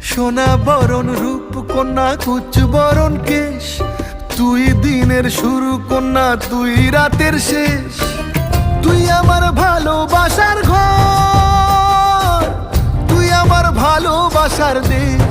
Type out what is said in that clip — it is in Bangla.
সোনা বরণ রূপ কন্যা কুচ বরণ কেশ, তুই দিনের শুরু কন্যা তুই রাতের শেষ। তুই আমার ভালোবাসার ঘর, তুই আমার ভালোবাসার দেশ।